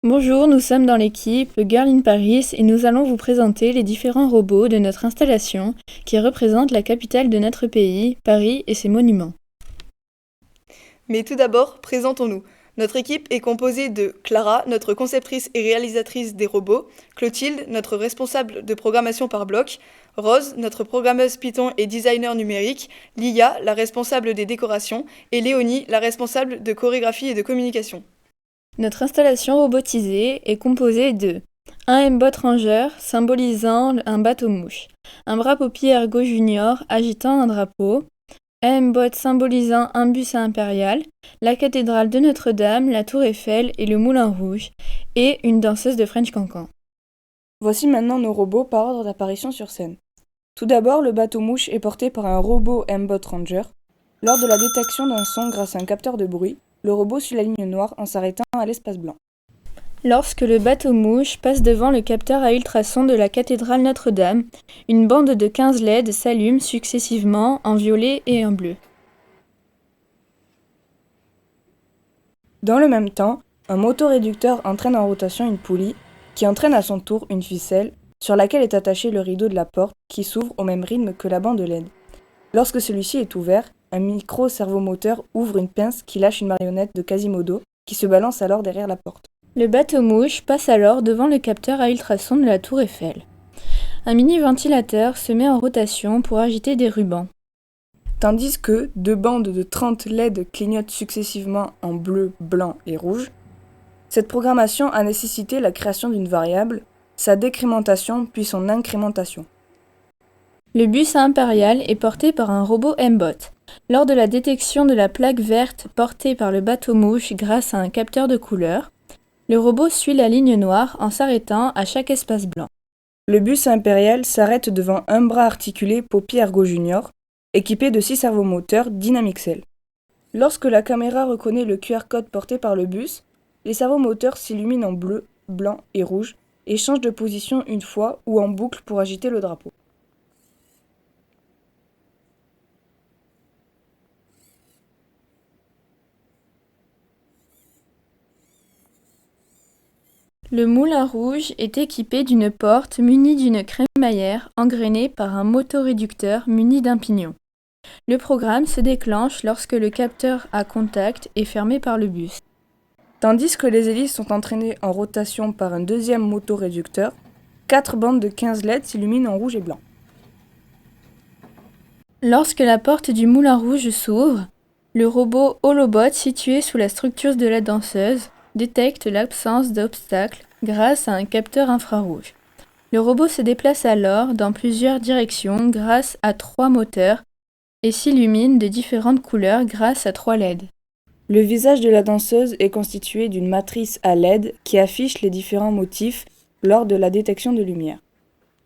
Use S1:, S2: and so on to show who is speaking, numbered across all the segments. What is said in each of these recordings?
S1: Bonjour, nous sommes dans l'équipe Girl in Paris et nous allons vous présenter les différents robots de notre installation qui représentent la capitale de notre pays, Paris et ses monuments.
S2: Mais tout d'abord, présentons-nous. Notre équipe est composée de Clara, notre conceptrice et réalisatrice des robots, Clotilde, notre responsable de programmation par bloc, Rose, notre programmeuse Python et designer numérique, Lia, la responsable des décorations, et Léonie, la responsable de chorégraphie et de communication.
S1: Notre installation robotisée est composée de un M-Bot Ranger symbolisant un bateau-mouche, un bras Poppy Ergo Junior agitant un drapeau, un M-Bot symbolisant un bus impérial, la cathédrale de Notre-Dame, la tour Eiffel et le Moulin Rouge, et une danseuse de French Cancan.
S3: Voici maintenant nos robots par ordre d'apparition sur scène. Tout d'abord, le bateau-mouche est porté par un robot M-Bot Ranger. Lors de la détection d'un son grâce à un capteur de bruit, le robot suit la ligne noire en s'arrêtant à l'espace blanc.
S1: Lorsque le bateau-mouche passe devant le capteur à ultrasons de la cathédrale Notre-Dame, une bande de 15 LED s'allume successivement en violet et en bleu.
S3: Dans le même temps, un motoréducteur entraîne en rotation une poulie qui entraîne à son tour une ficelle sur laquelle est attaché le rideau de la porte qui s'ouvre au même rythme que la bande LED. Lorsque celui-ci est ouvert, un micro-servomoteur ouvre une pince qui lâche une marionnette de Quasimodo qui se balance alors derrière la porte.
S1: Le bateau-mouche passe alors devant le capteur à ultrasons de la tour Eiffel. Un mini-ventilateur se met en rotation pour agiter des rubans.
S3: Tandis que deux bandes de 30 LED clignotent successivement en bleu, blanc et rouge. Cette programmation a nécessité la création d'une variable, sa décrémentation puis son incrémentation.
S1: Le bus impérial est porté par un robot M-Bot. Lors de la détection de la plaque verte portée par le bateau-mouche grâce à un capteur de couleur, le robot suit la ligne noire en s'arrêtant à chaque espace blanc.
S3: Le bus impérial s'arrête devant un bras articulé Poppy Ergo Junior, équipé de 6 servomoteurs Dynamixel. Lorsque la caméra reconnaît le QR code porté par le bus, les servomoteurs s'illuminent en bleu, blanc et rouge et changent de position une fois ou en boucle pour agiter le drapeau.
S1: Le Moulin Rouge est équipé d'une porte munie d'une crémaillère engrainée par un motoréducteur muni d'un pignon. Le programme se déclenche lorsque le capteur à contact est fermé par le bus.
S3: Tandis que les hélices sont entraînées en rotation par un deuxième motoréducteur, 4 bandes de 15 LED s'illuminent en rouge et blanc.
S1: Lorsque la porte du Moulin Rouge s'ouvre, le robot Holobot situé sous la structure de la danseuse détecte l'absence d'obstacles grâce à un capteur infrarouge. Le robot se déplace alors dans plusieurs directions grâce à 3 moteurs et s'illumine de différentes couleurs grâce à 3 LED.
S3: Le visage de la danseuse est constitué d'une matrice à LED qui affiche les différents motifs lors de la détection de lumière.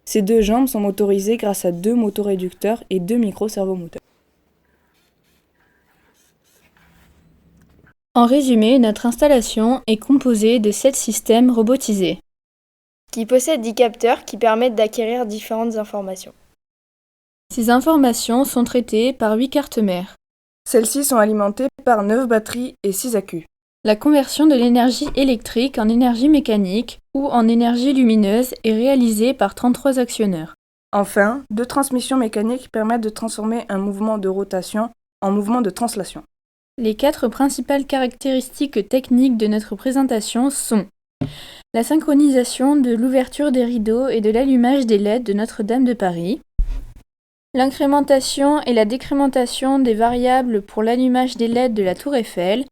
S3: Ses 2 jambes sont motorisées grâce à 2 motoréducteurs et 2 micro-servomoteurs.
S1: En résumé, notre installation est composée de 7 systèmes robotisés,
S4: qui possèdent 10 capteurs qui permettent d'acquérir différentes informations.
S1: Ces informations sont traitées par 8 cartes mères.
S3: Celles-ci sont alimentées par 9 batteries et 6 accus.
S1: La conversion de l'énergie électrique en énergie mécanique ou en énergie lumineuse est réalisée par 33 actionneurs.
S3: Enfin, 2 transmissions mécaniques permettent de transformer un mouvement de rotation en mouvement de translation.
S1: Les 4 principales caractéristiques techniques de notre présentation sont la synchronisation de l'ouverture des rideaux et de l'allumage des LED de Notre-Dame de Paris, l'incrémentation et la décrémentation des variables pour l'allumage des LED de la tour Eiffel,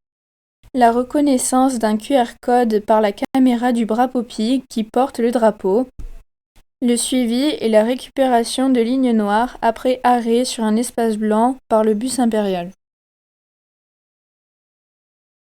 S1: la reconnaissance d'un QR code par la caméra du bras Poppy qui porte le drapeau, le suivi et la récupération de lignes noires après arrêt sur un espace blanc par le bus impérial.